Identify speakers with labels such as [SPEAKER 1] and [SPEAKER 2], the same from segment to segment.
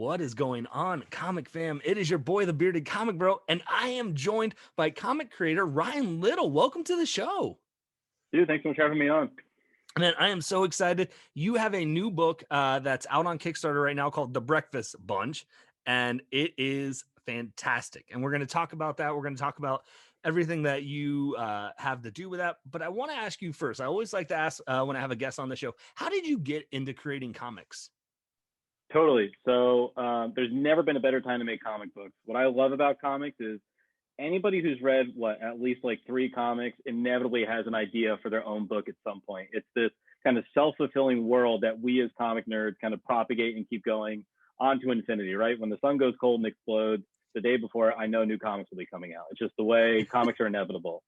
[SPEAKER 1] What is going on, comic fam? It is your boy, the Bearded Comic Bro, and I am joined by comic creator Ryan Little. Welcome to the show.
[SPEAKER 2] Dude, thanks so much for having me on.
[SPEAKER 1] Man, I am so excited. You have a new book that's out on Kickstarter right now called The Breakfast Bunch, and it is fantastic. And we're going to talk about that. We're going to talk about everything that you have to do with that. But I want to ask you first. I always like to ask when I have a guest on the show, how did you get into creating comics?
[SPEAKER 2] Totally. So there's never been a better time to make comic books. What I love about comics is anybody who's read at least like 3 comics inevitably has an idea for their own book at some point. It's this kind of self-fulfilling world that we as comic nerds kind of propagate and keep going on to infinity, right? When the sun goes cold and explodes, the day before, I know new comics will be coming out. It's just the way comics are inevitable.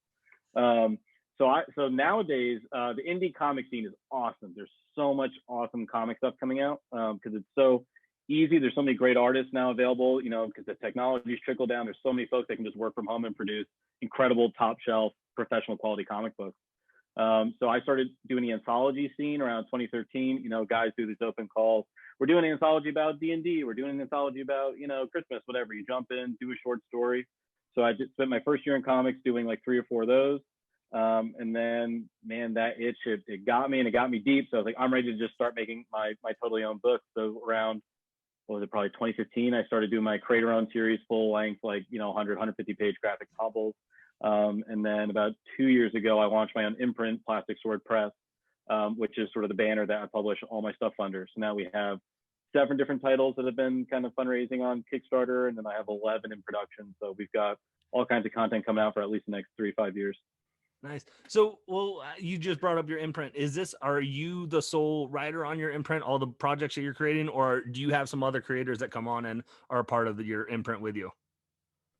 [SPEAKER 2] So nowadays, the indie comic scene is awesome. There's so much awesome comic stuff coming out because it's so easy. There's so many great artists now available, because the technology's trickled down. There's so many folks that can just work from home and produce incredible top shelf professional quality comic books. So I started doing the anthology scene around 2013. Guys do these open calls. We're doing an anthology about D&D. We're doing an anthology about, Christmas, whatever. You jump in, do a short story. So I just spent my first year in comics doing like 3 or 4 of those. And then, man, that itch, it got me, and it got me deep. So I was like, I'm ready to just start making my totally own book. So around, what was it, probably 2015, I started doing my creator own series, full length, like, 100, 150 page graphic novels. And then about 2 years ago, I launched my own Imprint Plastic Sword Press, which is sort of the banner that I publish all my stuff under. So now we have 7 different titles that have been kind of fundraising on Kickstarter, and then I have 11 in production. So we've got all kinds of content coming out for at least the next 3-5 years.
[SPEAKER 1] Nice. So, you just brought up your imprint. Are you the sole writer on your imprint, all the projects that you're creating, or do you have some other creators that come on and are a part of your imprint with you?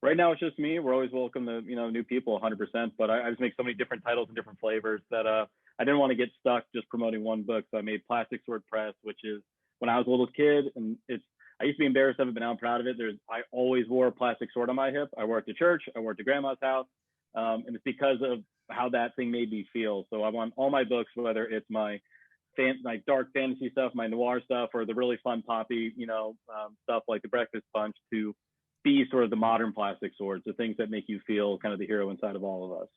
[SPEAKER 2] Right now, it's just me. We're always welcome to, new people 100%, but I just make so many different titles and different flavors that I didn't want to get stuck just promoting one book. So I made Plastic Sword Press, which is when I was a little kid, and I used to be embarrassed of it, but now I'm proud of it. I always wore a plastic sword on my hip. I wore it to church. I wore it to grandma's house. And it's because of how that thing made me feel. So I want all my books, whether it's my dark fantasy stuff, my noir stuff, or the really fun poppy, stuff like The Breakfast Bunch, to be sort of the modern plastic swords, the things that make you feel kind of the hero inside of all of us.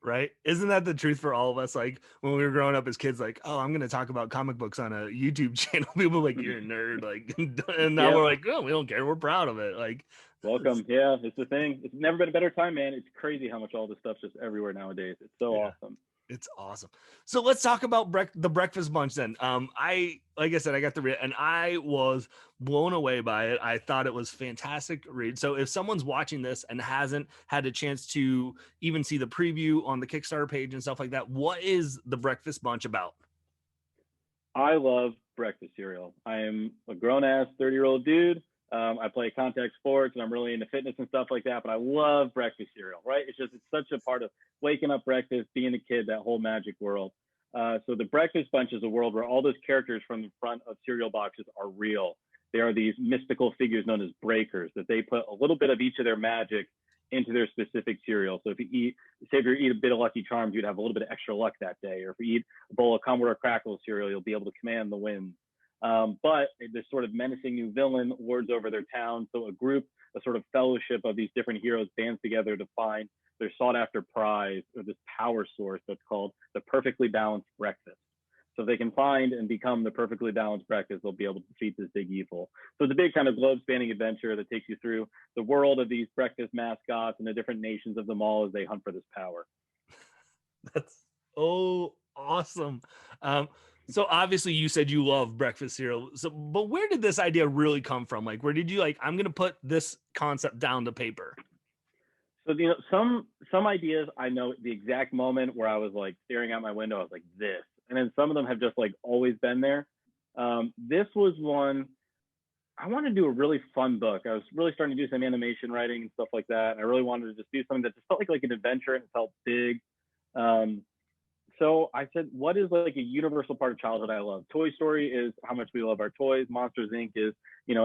[SPEAKER 1] Right? Isn't that the truth for all of us? Like when we were growing up as kids, like, oh, I'm going to talk about comic books on a YouTube channel. People were like, you're a nerd. Like, and now we're like, oh, we don't care. We're proud of it. Like,
[SPEAKER 2] welcome. Yeah, it's the thing. It's never been a better time, man. It's crazy how much all this stuff's just everywhere nowadays. It's so awesome.
[SPEAKER 1] It's awesome. So let's talk about The Breakfast Bunch then. Like I said, I got to read it and I was blown away by it. I thought it was fantastic read. So if someone's watching this and hasn't had a chance to even see the preview on the Kickstarter page and stuff like that, what is The Breakfast Bunch about?
[SPEAKER 2] I love breakfast cereal. I am a grown-ass 30-year-old dude. I play contact sports and I'm really into fitness and stuff like that, but I love breakfast cereal, right? It's such a part of waking up, breakfast, being a kid, that whole magic world. So the Breakfast Bunch is a world where all those characters from the front of cereal boxes are real. They are these mystical figures known as breakers, that they put a little bit of each of their magic into their specific cereal. So if you eat a bit of Lucky Charms, you'd have a little bit of extra luck that day. Or if you eat a bowl of Commodore Crackle cereal, you'll be able to command the wind. But this sort of menacing new villain lords over their town. So a sort of fellowship of these different heroes bands together to find their sought after prize, or this power source that's called the perfectly balanced breakfast. So if they can find and become the perfectly balanced breakfast, they'll be able to defeat this big evil. So it's a big kind of globe spanning adventure that takes you through the world of these breakfast mascots and the different nations of them all as they hunt for this power.
[SPEAKER 1] That's awesome. So obviously you said you love breakfast cereal. But where did this idea really come from? Like, where did you I'm going to put this concept down to paper?
[SPEAKER 2] So, some ideas, I know the exact moment where I was like staring out my window, I was like, this. And then some of them have just like always been there. This was one, I wanted to do a really fun book. I was really starting to do some animation writing and stuff like that. And I really wanted to just do something that just felt like an adventure and it felt big. So I said, what is like a universal part of childhood I love? Toy Story is how much we love our toys. Monsters, Inc. is,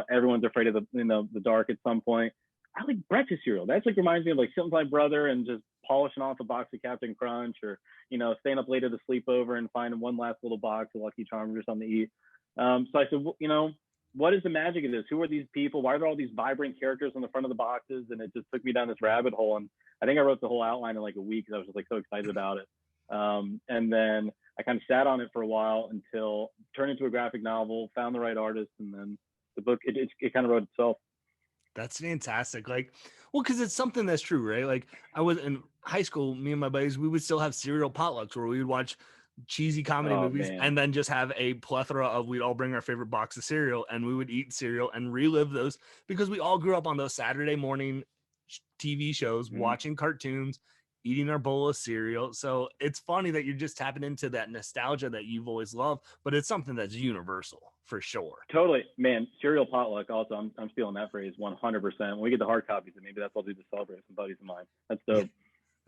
[SPEAKER 2] everyone's afraid of the dark at some point. I like breakfast cereal. That's like reminds me of like sitting with my brother and just polishing off a box of Captain Crunch, or, staying up late at the sleepover and finding one last little box of Lucky Charms or something to eat. So I said, what is the magic of this? Who are these people? Why are there all these vibrant characters on the front of the boxes? And it just took me down this rabbit hole. And I think I wrote the whole outline in like a week because I was just like so excited about it. And then I kind of sat on it for a while until it turned into a graphic novel, found the right artist, and then the book, it kind of wrote itself.
[SPEAKER 1] That's fantastic. Like, well, because it's something that's true, right? Like, I was in high school, me and my buddies, we would still have serial potlucks where we would watch cheesy comedy
[SPEAKER 2] Oh
[SPEAKER 1] movies
[SPEAKER 2] man.
[SPEAKER 1] and then just have a plethora of, we'd all bring our favorite box of cereal and we would eat cereal and relive those because we all grew up on those Saturday morning TV shows,
[SPEAKER 2] Mhm.
[SPEAKER 1] watching cartoons, eating our bowl of cereal. So it's funny that you're just tapping into that nostalgia that you've always loved, but it's something that's universal for sure.
[SPEAKER 2] Totally, man. Cereal potluck. Also, I'm stealing that phrase 100%. When we get the hard copies, and maybe that's what I'll do to celebrate some buddies of mine. That's dope.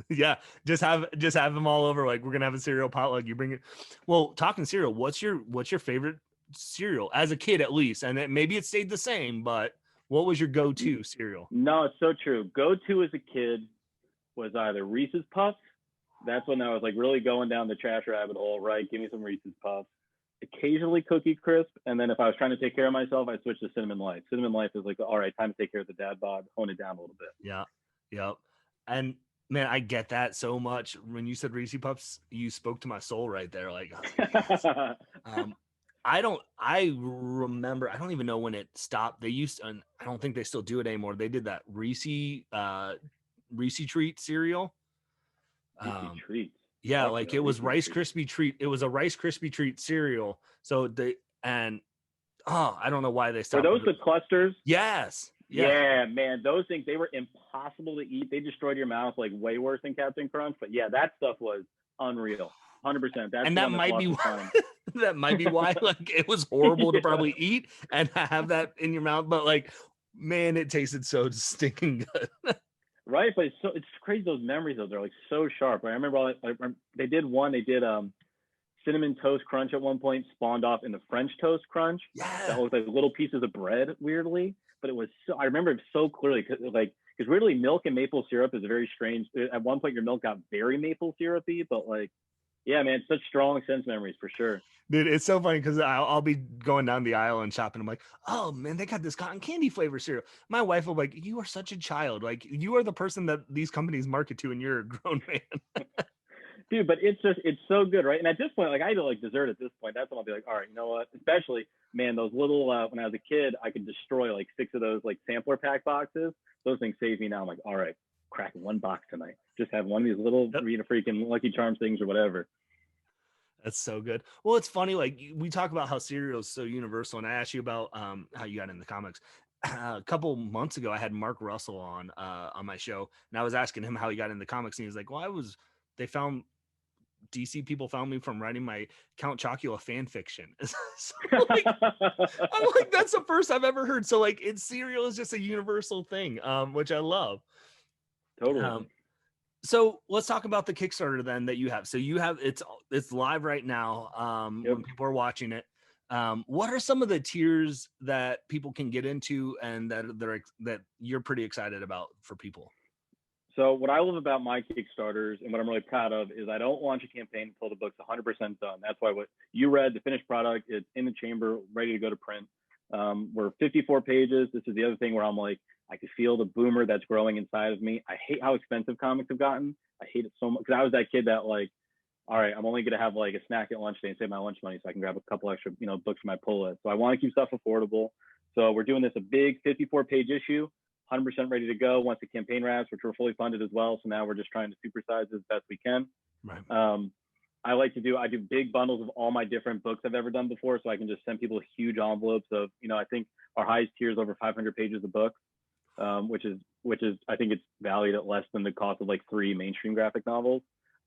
[SPEAKER 1] Yeah, just have them all over. Like, we're gonna have a cereal potluck. You bring it. Well, talking cereal, what's your favorite cereal as a kid, at least? And maybe it stayed the same, but what was your go-to cereal?
[SPEAKER 2] No, it's so true. Go-to as a kid was either Reese's Puffs. That's when I was like really going down the trash rabbit hole. Right, give me some Reese's Puffs. Occasionally Cookie Crisp, and then if I was trying to take care of myself, I switched to Cinnamon Life. Cinnamon Life is like, all right, time to take care of the dad bod, hone it down a little bit.
[SPEAKER 1] Yeah, yep. And man, I get that so much. When you said Reese's Puffs, you spoke to my soul right there. Like, I was like, yes. I remember, I don't even know when it stopped. They used to, and I don't think they still do it anymore. They did that Reese treat cereal.
[SPEAKER 2] Reese's Treats.
[SPEAKER 1] Yeah,
[SPEAKER 2] Fuck
[SPEAKER 1] like
[SPEAKER 2] no,
[SPEAKER 1] it was
[SPEAKER 2] Reese's
[SPEAKER 1] Rice
[SPEAKER 2] Treats.
[SPEAKER 1] Krispie treat. It was a Rice Krispie treat cereal. So I don't know why they
[SPEAKER 2] Were
[SPEAKER 1] stopped.
[SPEAKER 2] those the clusters?
[SPEAKER 1] Yes.
[SPEAKER 2] Yeah, man, those things, they were impossible to eat. They destroyed your mouth like way worse than Captain Crunch. But yeah, that stuff was unreal. 100%. That's
[SPEAKER 1] And
[SPEAKER 2] the
[SPEAKER 1] that
[SPEAKER 2] one
[SPEAKER 1] might
[SPEAKER 2] that's
[SPEAKER 1] be
[SPEAKER 2] lost
[SPEAKER 1] why,
[SPEAKER 2] time.
[SPEAKER 1] that might be why like it was horrible to
[SPEAKER 2] Yeah.
[SPEAKER 1] probably eat and have that in your mouth. But like, man, it tasted so stinking good.
[SPEAKER 2] Right, but it's crazy, those memories though. They're like so sharp. I remember they did cinnamon toast crunch at one point, spawned off in the French toast crunch.
[SPEAKER 1] Yeah.
[SPEAKER 2] That looked like little pieces of bread, weirdly. But it was so, I remember it so clearly, because weirdly milk and maple syrup is a very strange. At one point, your milk got very maple syrupy, but like, yeah, man, such strong sense memories for sure.
[SPEAKER 1] Dude, it's so funny because I'll be going down the aisle and shopping. I'm like, oh man, they got this cotton candy flavor cereal. My wife will be like, you are such a child. Like, you are the person that these companies market to, and you're a grown man.
[SPEAKER 2] Dude, but it's so good, right? And at this point, like I do like dessert at this point. That's when I'll be like, all right, you know what? Especially, man, those little when I was a kid, I could destroy like 6 of those like sampler pack boxes. Those things save me now. I'm like, all right, cracking one box tonight. Just have one of these little freaking Lucky Charms things or whatever.
[SPEAKER 1] That's so good. Well, it's funny. Like, we talk about how cereal is so universal, and I asked you about how you got in the comics. A couple months ago, I had Mark Russell on my show, and I was asking him how he got in the comics, and he was like, "Well, DC people found me from writing my Count Chocula fan fiction." So, like, I'm like, that's the first I've ever heard. So like, cereal is just a universal thing, which I love.
[SPEAKER 2] Totally.
[SPEAKER 1] So let's talk about the Kickstarter then that you have. So you have it's live right now.
[SPEAKER 2] Yep.
[SPEAKER 1] When people are watching it, what are some of the tiers that people can get into and that you're pretty excited about for people?
[SPEAKER 2] So what I love about my Kickstarters and what I'm really proud of is I don't launch a campaign until the book's 100% done. That's why what you read, the finished product, it's in the chamber, ready to go to print. We're 54 pages. This is the other thing where I'm like, I can feel the boomer that's growing inside of me. I hate how expensive comics have gotten. I hate it so much because I was that kid that like, all right, I'm only going to have like a snack at lunch day and save my lunch money so I can grab a couple extra, books for my pull list. So I want to keep stuff affordable. So we're doing this a big 54-page issue, 100% ready to go once the campaign wraps, which we're fully funded as well. So now we're just trying to supersize as best we can.
[SPEAKER 1] Right.
[SPEAKER 2] I do big bundles of all my different books I've ever done before. So I can just send people huge envelopes of, I think our highest tier is over 500 pages of books, which is, I think it's valued at less than the cost of like 3 mainstream graphic novels.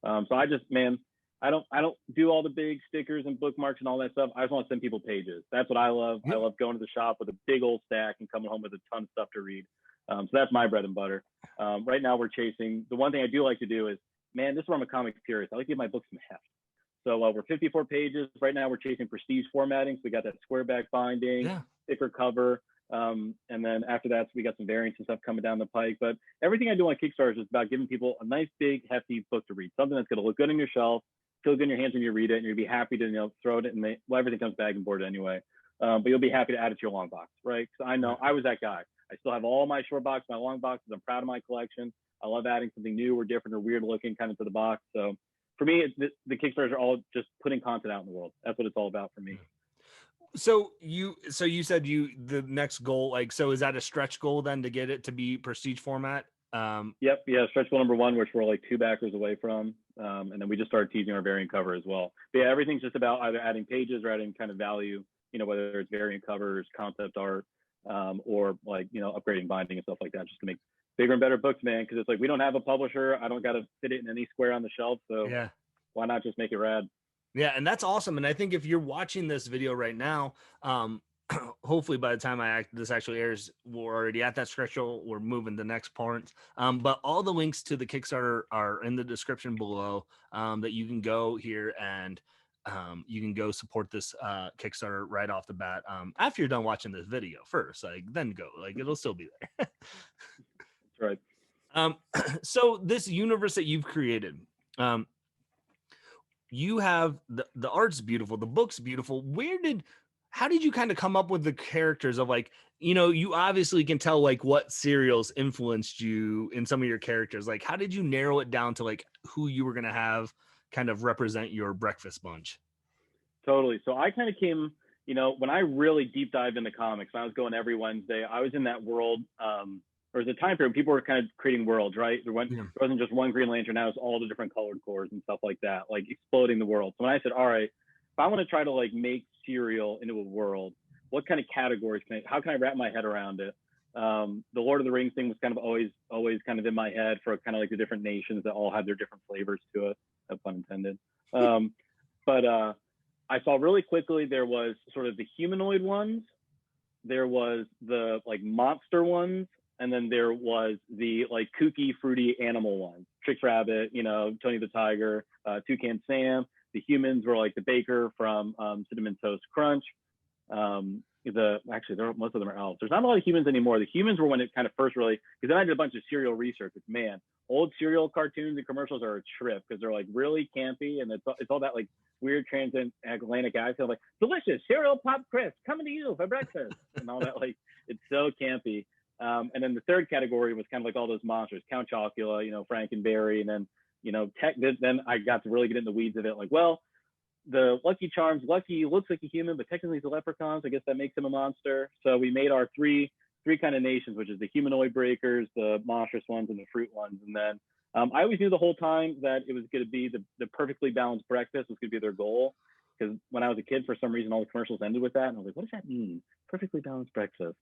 [SPEAKER 2] So I just, man, I don't do all the big stickers and bookmarks and all that stuff. I just want to send people pages. That's what I love.
[SPEAKER 1] Yep.
[SPEAKER 2] I love going to the shop with a big old stack and coming home with a ton of stuff to read. So that's my bread and butter. Right now we're chasing, the one thing I do like to do is, man, this is where I'm a comic purist. I like to give my books some heft. So we're 54 pages. Right now we're chasing prestige formatting. So we got that square back binding, thicker cover. And then after that, so we got some variants and stuff coming down the pike. But everything I do on Kickstarter is just about giving people a nice, big, hefty book to read. Something that's going to look good on your shelf, feel good in your hands when you read it, and you'll be happy to throw it in. Everything comes bag and board anyway. but you'll be happy to add it to your long box, right? Because I know I was that guy. I still have all my short box, my long boxes. I'm proud of my collection. I love adding something new or different or weird looking kind of to the box. So for me, the Kickstarters are all just putting content out in the world. That's what it's all about for me.
[SPEAKER 1] So you said the next goal, like, so is that a stretch goal then to get it to be prestige format?
[SPEAKER 2] Yep. Yeah. Stretch goal number one, which we're like 2 backers away from. And then we just started teasing our variant cover as well. But yeah, everything's just about either adding pages or adding kind of value, whether it's variant covers, concept art, or like, upgrading binding and stuff like that, just to make bigger and better books, man. Cause it's like, we don't have a publisher. I don't got to fit it in any square on the shelf. So
[SPEAKER 1] Yeah.
[SPEAKER 2] why not just make it rad?
[SPEAKER 1] Yeah, and that's awesome. And I think if you're watching this video right now, hopefully by the time this actually airs, we're already at that stretch goal. We're moving the next part. But all the links to the Kickstarter are in the description below, that you can go here and you can go support this Kickstarter right off the bat. After you're done watching this video first, like then go, like it'll still be there.
[SPEAKER 2] That's right.
[SPEAKER 1] So this universe that you've created, you have the art's beautiful, the book's beautiful. How did you kind of come up with the characters of, like, you obviously can tell like what serials influenced you in some of your characters. Like, how did you narrow it down to like who you were going to have kind of represent your breakfast bunch?
[SPEAKER 2] Totally. So I kind of came, when I really deep dived into comics, I was going every Wednesday. I was in that world. There was a time period people were kind of creating worlds, right? There wasn't just one Green Lantern. Now it's all the different colored cores and stuff like that, like exploding the world. So when I said, all right, if I want to try to like make serial into a world, what kind of categories how can I wrap my head around it? The Lord of the Rings thing was kind of always kind of in my head for kind of like the different nations that all had their different flavors to it, no pun intended. But I saw really quickly there was sort of the humanoid ones, there was the like monster ones, and then there was the like kooky, fruity animal ones. Trix Rabbit, Tony the Tiger, Toucan Sam. The humans were like the baker from Cinnamon Toast Crunch. Most of them are elves. There's not a lot of humans anymore. The humans were when it kind of first really, because then I did a bunch of cereal research. Man, old cereal cartoons and commercials are a trip because they're like really campy, and it's all that like weird transatlantic accent, like delicious cereal pop crisp coming to you for breakfast, and all that. Like it's so campy. And then the third category was kind of like all those monsters, Count Chocula, Frankenberry, and then then I got to really get in the weeds of it. Like, well, the Lucky Charms, Lucky looks like a human, but technically he's a leprechaun, so I guess that makes him a monster. So we made our three kind of nations, which is the humanoid breakers, the monstrous ones, and the fruit ones. And then I always knew the whole time that it was going to be the perfectly balanced breakfast was going to be their goal. Because when I was a kid, for some reason, all the commercials ended with that, and I was like, what does that mean? Perfectly balanced breakfast.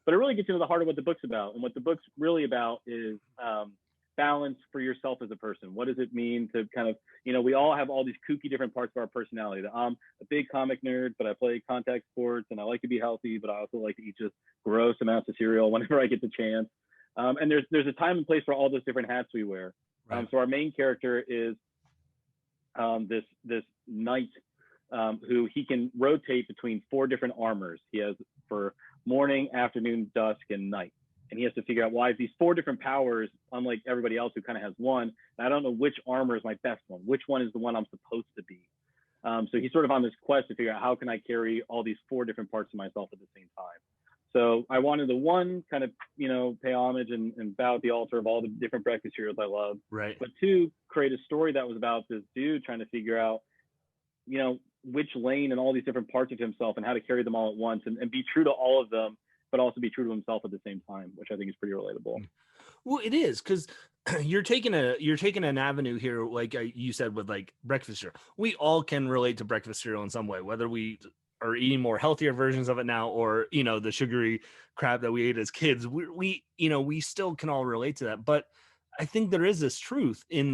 [SPEAKER 2] But it really gets into the heart of what the book's about. And what the book's really about is balance for yourself as a person. What does it mean to kind of, we all have all these kooky different parts of our personality. I'm a big comic nerd, but I play contact sports and I like to be healthy, but I also like to eat just gross amounts of cereal whenever I get the chance. And there's a time and place for all those different hats we wear. Right. So our main character is this knight who he can rotate between 4 different armors. He has for morning, afternoon, dusk, and night. And he has to figure out why these 4 different powers, unlike everybody else who kind of has one. And I don't know which armor is my best one. Which one is the one I'm supposed to be? So he's sort of on this quest to figure out how can I carry all these 4 different parts of myself at the same time. So I wanted the one kind of, pay homage and bow at the altar of all the different breakfast cereals I love.
[SPEAKER 1] Right.
[SPEAKER 2] But 2, create a story that was about this dude trying to figure out, which lane and all these different parts of himself and how to carry them all at once and be true to all of them, but also be true to himself at the same time, which I think is pretty relatable.
[SPEAKER 1] Well, it is, because you're taking an avenue here, like you said, with like breakfast cereal. We all can relate to breakfast cereal in some way, whether we are eating more healthier versions of it now or the sugary crap that we ate as kids. We still can all relate to that. But I think there is this truth in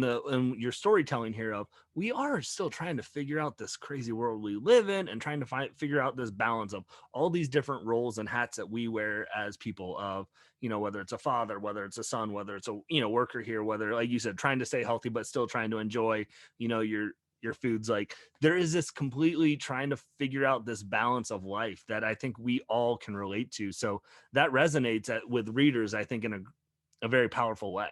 [SPEAKER 1] your storytelling here of we are still trying to figure out this crazy world we live in and trying to figure out this balance of all these different roles and hats that we wear as people of, whether it's a father, whether it's a son, whether it's a, worker here, whether, like you said, trying to stay healthy, but still trying to enjoy, your foods. Like there is this completely trying to figure out this balance of life that I think we all can relate to. So that resonates with readers, I think, in a very powerful way.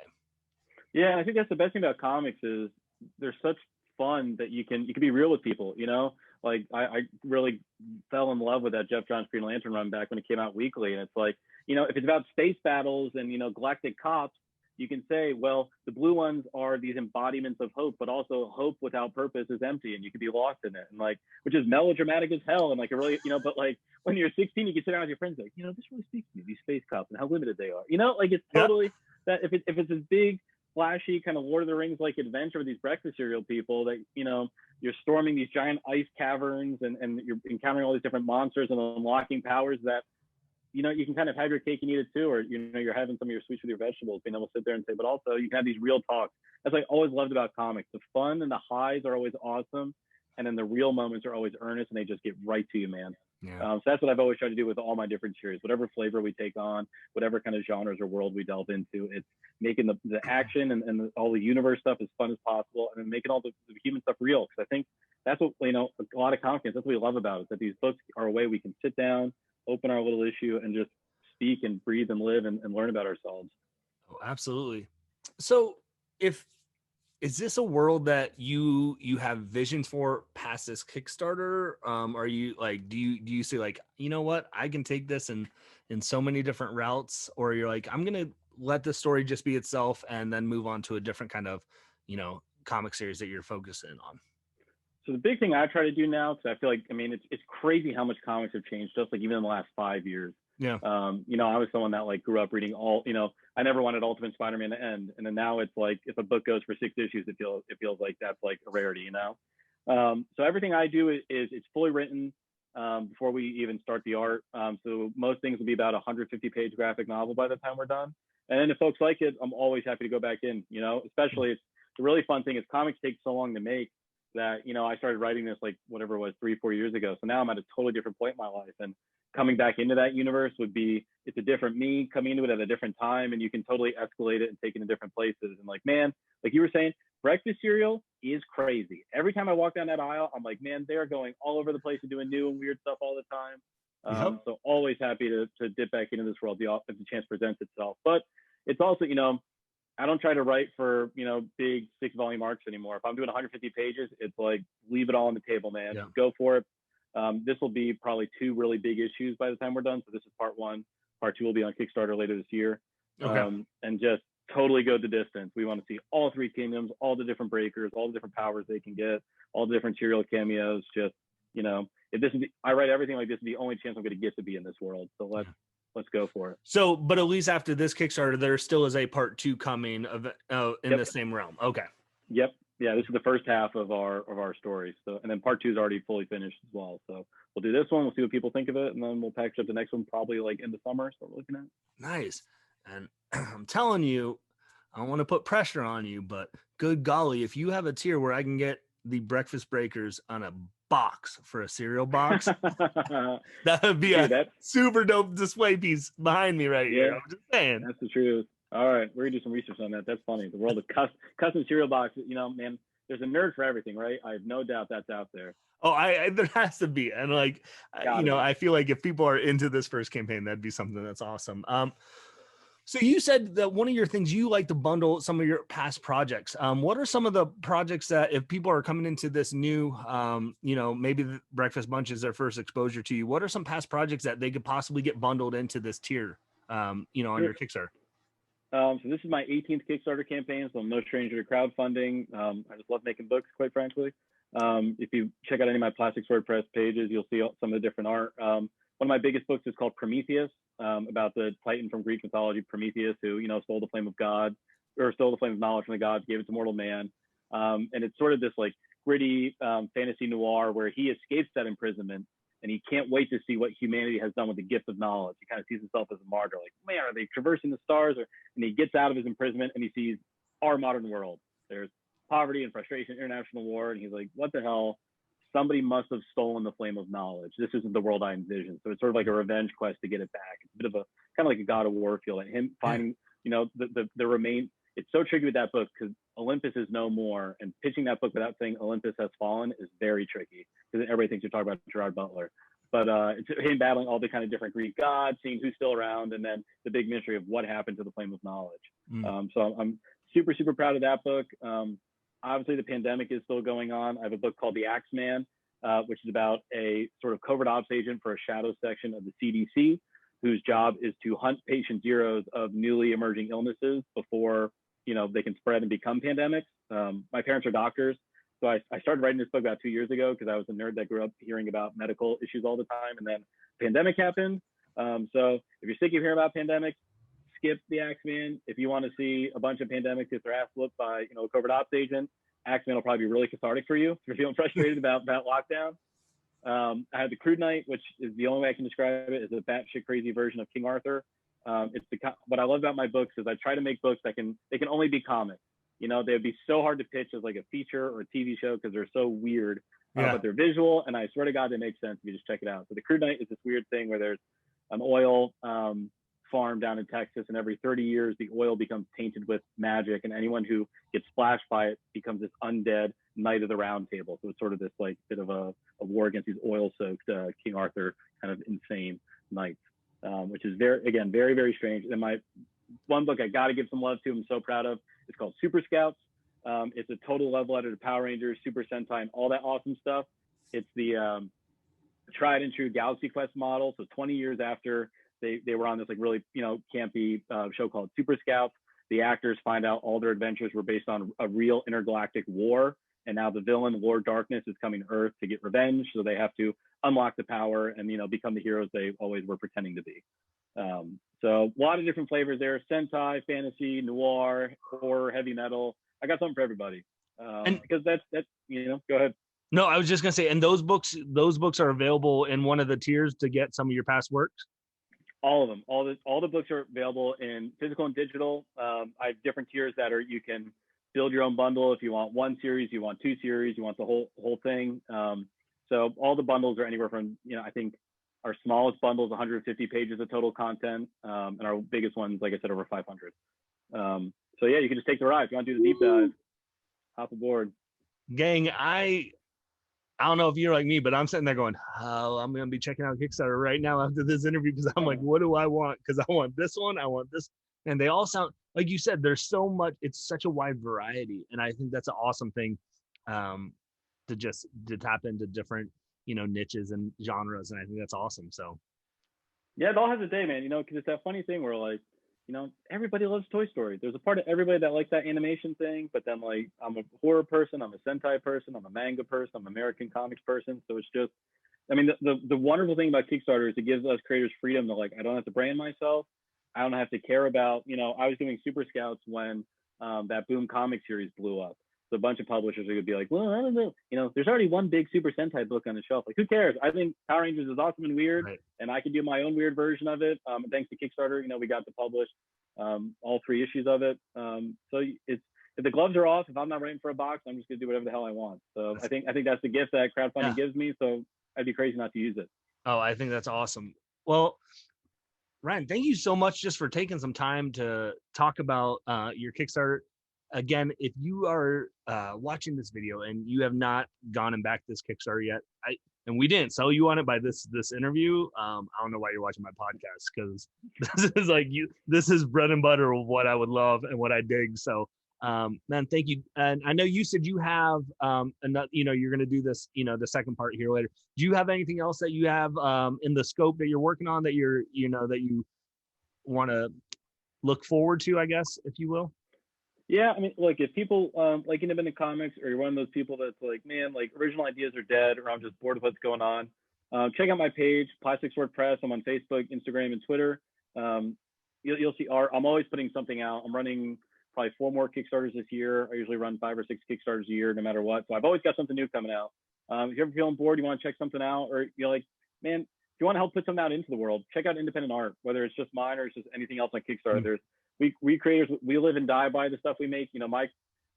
[SPEAKER 2] Yeah, I think that's the best thing about comics is there's such fun that you can be real with people, you know? Like I really fell in love with that Jeff Johns Green Lantern run back when it came out weekly. And it's like, you know, if it's about space battles and, you know, galactic cops, you can say, well, the blue ones are these embodiments of hope, but also hope without purpose is empty and you could be lost in it. And like, which is melodramatic as hell. And like, it really, you know, but like when you're 16, you can sit down with your friends like, you know, this really speaks to me, these space cops and how limited they are. You know, like it's totally that if it's this big, flashy kind of Lord of the Rings like adventure with these breakfast cereal people that, you know, you're storming these giant ice caverns and you're encountering all these different monsters and unlocking powers that, you know, you can kind of have your cake and eat it too, or, you know, you're having some of your sweets with your vegetables, being able to sit there and say, but also you can have these real talks. That's what I always loved about comics. The fun and the highs are always awesome. And then the real moments are always earnest and they just get right to you, man.
[SPEAKER 1] Yeah.
[SPEAKER 2] So that's what I've always tried to do with all my different series, whatever flavor we take on, whatever kind of genres or world we delve into, it's making the action and all the universe stuff as fun as possible, and then making all the human stuff real. Because I think that's what, you know, a lot of comics, that's what we love about it, that these books are a way we can sit down, open our little issue, and just speak and breathe and live and learn about ourselves.
[SPEAKER 1] Oh, absolutely. So is this a world that you have visions for past this Kickstarter? Are you like, do you say like, you know what, I can take this in so many different routes, or you're like, I'm gonna let the story just be itself and then move on to a different kind of, you know, comic series that you're focusing on?
[SPEAKER 2] So the big thing I try to do now, because I feel like, I mean, it's crazy how much comics have changed, just like even in the last 5 years.
[SPEAKER 1] Yeah.
[SPEAKER 2] You know, I was someone that like grew up reading all, you know, I never wanted Ultimate Spider-Man to end. And then now it's like, if a book goes for 6 issues, it feels like that's like a rarity, you know? So everything I do is it's fully written before we even start the art. So most things will be about a 150-page graphic novel by the time we're done. And then if folks like it, I'm always happy to go back in, you know, especially it's the really fun thing is comics take so long to make that, you know, I started writing this like whatever it was 3-4 years ago. So now I'm at a totally different point in my life, and coming back into that universe would be, it's a different me coming into it at a different time, and you can totally escalate it and take it in different places. And like, man, like you were saying, breakfast cereal is crazy. Every time I walk down that aisle, I'm like, man, they're going all over the place and doing new and weird stuff all the time. So always happy to dip back into this world if the chance presents itself. But it's also, you know, I don't try to write for, you know, big 6-volume arcs anymore. If I'm doing 150 pages, it's like, leave it all on the table, man.
[SPEAKER 1] Yeah.
[SPEAKER 2] Go for it. This will be probably 2 really big issues by the time we're done. So this is part 1. Part 2 will be on Kickstarter later this year.
[SPEAKER 1] Okay.
[SPEAKER 2] And just totally go the distance. We want to see all 3 kingdoms, all the different breakers, all the different powers they can get, all the different serial cameos. Just, you know, if this is I write everything like this is the only chance I'm going to get to be in this world. So let's go for it.
[SPEAKER 1] So, but at least after this Kickstarter, there still is a part 2 coming of in the same realm. Okay.
[SPEAKER 2] Yep. Yeah, this is the first half of our story. So, and then part 2 is already fully finished as well. So we'll do this one. We'll see what people think of it, and then we'll package up the next one probably like in the summer. So we're looking at.
[SPEAKER 1] Nice. And I'm telling you, I don't want to put pressure on you, but good golly, if you have a tier where I can get the Breakfast Breakers on a box for a cereal box, that would be a super dope display piece behind me right here. I'm just saying.
[SPEAKER 2] That's the truth. All right, we're gonna do some research on that. That's funny. The world of custom cereal boxes. You know, man, there's a nerd for everything, right? I have no doubt that's out there.
[SPEAKER 1] Oh, there has to be, and like, you know, I feel like if people are into this first campaign, that'd be something that's awesome. So you said that one of your things you like to bundle some of your past projects. What are some of the projects that if people are coming into this new, you know, maybe the Breakfast Bunch is their first exposure to you, what are some past projects that they could possibly get bundled into this tier, you know, on your Kickstarter?
[SPEAKER 2] So this is my 18th Kickstarter campaign, so I'm no stranger to crowdfunding. I just love making books, quite frankly. If you check out any of my Plastic Sword Press pages, you'll see some of the different art. One of my biggest books is called Prometheus, about the Titan from Greek mythology, Prometheus, who, you know, stole the flame of God, or stole the flame of knowledge from the gods, gave it to mortal man. And it's sort of this like gritty fantasy noir where he escapes that imprisonment and he can't wait to see what humanity has done with the gift of knowledge. He kind of sees himself as a martyr, like, man, are they traversing the stars? And he gets out of his imprisonment and he sees our modern world. There's poverty and frustration, international war, and he's like, what the hell? Somebody must have stolen the flame of knowledge. This isn't the world I envisioned. So it's sort of like a revenge quest to get it back. It's a bit of a kind of like a God of War feel, and him finding, you know, the remain. It's so tricky with that book because Olympus is no more, and pitching that book without saying Olympus has fallen is very tricky because everybody thinks you're talking about Gerard Butler. But it's him battling all the kind of different Greek gods, seeing who's still around, and then the big mystery of what happened to the flame of knowledge. So I'm super, super proud of that book. obviously the pandemic is still going on. I have a book called The Axeman, which is about a sort of covert ops agent for a shadow section of the CDC, whose job is to hunt patient zeros of newly emerging illnesses before, they can spread and become pandemics. My parents are doctors, so I started writing this book about 2 years ago because I was a nerd that grew up hearing about medical issues all the time, and then pandemic happened. So if you're sick of hearing about pandemics, skip The Axeman. If you want to see a bunch of pandemics get their ass whooped by, a covert ops agent, Axeman will probably be really cathartic for you if you're feeling frustrated about lockdown. I have the Crude Night, which is the only way I can describe it, is a batshit crazy version of King Arthur. What I love about my books is I try to make books that can only be comics. They would be so hard to pitch as like a feature or a TV show because they're so weird, but they're visual, and I swear to God, they make sense if you just check it out. So the Crude Night is this weird thing where there's an oil farm down in Texas, and every 30 years the oil becomes tainted with magic, and anyone who gets splashed by it becomes this undead knight of the round table. So it's sort of this like bit of a war against these oil-soaked King Arthur kind of insane knights, which is very, very strange. And my one book I got to give some love to, I'm so proud of, it's called Super Scouts. It's a total love letter to Power Rangers, Super Sentai, and all that awesome stuff. It's the tried and true Galaxy Quest model. So 20 years after they were on this like really campy show called Super Scouts, the actors find out all their adventures were based on a real intergalactic war, and now the villain Lord Darkness is coming to Earth to get revenge, so they have to unlock the power and become the heroes they always were pretending to be. So a lot of different flavors there: Sentai, fantasy, noir, horror, heavy metal. I got something for everybody, because that's go ahead.
[SPEAKER 1] No, I was just gonna say, and those books are available in one of the tiers to get some of your past works.
[SPEAKER 2] All of them, all the books are available in physical and digital. I have different tiers that are, you can build your own bundle if you want one series, you want two series, you want the whole thing. So all the bundles are anywhere from, I think our smallest bundle is 150 pages of total content, and our biggest one's, like I said, over 500. So yeah, you can just take the ride. If you want to do the deep dive, hop aboard.
[SPEAKER 1] Gang, I don't know if you're like me, but I'm sitting there going, oh, I'm going to be checking out Kickstarter right now after this interview, because I'm like, what do I want? Because I want this one, I want this. And they all sound, like you said, there's so much, it's such a wide variety. And I think that's an awesome thing, to tap into different, niches and genres. And I think that's awesome. So.
[SPEAKER 2] Yeah, it all has a day, man, because it's that funny thing where like, everybody loves Toy Story. There's a part of everybody that likes that animation thing, but then like, I'm a horror person, I'm a Sentai person, I'm a manga person, I'm an American comics person. So it's just, the wonderful thing about Kickstarter is it gives us creators freedom to, like, I don't have to brand myself. I don't have to care about, I was doing Super Scouts when that Boom comic series blew up. So a bunch of publishers would be like, well, I don't know, there's already one big Super Sentai book on the shelf. Like, who cares? I think Power Rangers is awesome and weird, right, and I can do my own weird version of it. And thanks to Kickstarter, we got to publish all 3 issues of it. So it's, if the gloves are off, if I'm not writing for a box, I'm just gonna do whatever the hell I want. So I think that's the gift that crowdfunding gives me. So I'd be crazy not to use it.
[SPEAKER 1] Oh, I think that's awesome. Well, Ryan, thank you so much just for taking some time to talk about your Kickstarter. Again, if you are watching this video and you have not gone and backed this Kickstarter yet, and we didn't sell you on it by this interview, I don't know why you're watching my podcast, because this is like this is bread and butter of what I would love and what I dig. So man, thank you. And I know you said you have another, you're going to do this, the second part here later. Do you have anything else that you have in the scope that you're working on that you're, that you want to look forward to, I guess, if you will?
[SPEAKER 2] Yeah, like, if people like independent comics, or you're one of those people that's like, man, like, original ideas are dead, or I'm just bored of what's going on, check out my page, Plastic Sword Press. I'm on Facebook, Instagram, and Twitter. You'll see art. I'm always putting something out. I'm running probably 4 more Kickstarters this year. I usually run 5 or 6 Kickstarters a year, no matter what. So I've always got something new coming out. If you're ever feeling bored, you want to check something out, or you're like, man, if you want to help put something out into the world, check out independent art, whether it's just mine or it's just anything else on Kickstarter. There's we creators, we live and die by the stuff we make.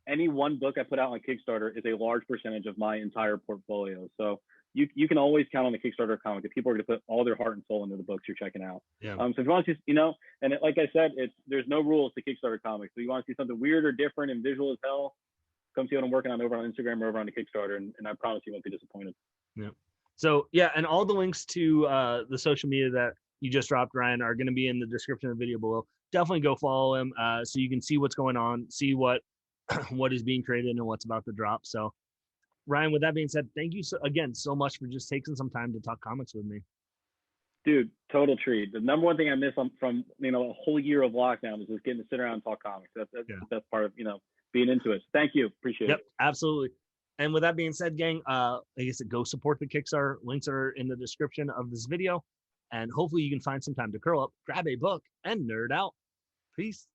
[SPEAKER 2] Any one book I put out on Kickstarter is a large percentage of my entire portfolio. So you can always count on the Kickstarter comic that people are going to put all their heart and soul into the books you're checking out.
[SPEAKER 1] Yeah.
[SPEAKER 2] So if you want to see, and like I said, there's no rules to Kickstarter comics. So you want to see something weird or different and visual as hell, come see what I'm working on over on Instagram or over on the Kickstarter, and I promise you won't be disappointed.
[SPEAKER 1] Yeah. So yeah, and all the links to the social media that you just dropped, Ryan, are going to be in the description of the video below. Definitely go follow him so you can see what's going on, see what what is being created and what's about to drop. So Ryan, with that being said, thank you again so much for just taking some time to talk comics with me.
[SPEAKER 2] Dude, total treat. The number one thing I miss from a whole year of lockdown is just getting to sit around and talk comics. That's the best part of being into it. Thank you, appreciate it.
[SPEAKER 1] Absolutely. And with that being said, gang, like I said, go support the Kickstarter. Links are in the description of this video, and hopefully you can find some time to curl up, grab a book, and nerd out. Peace.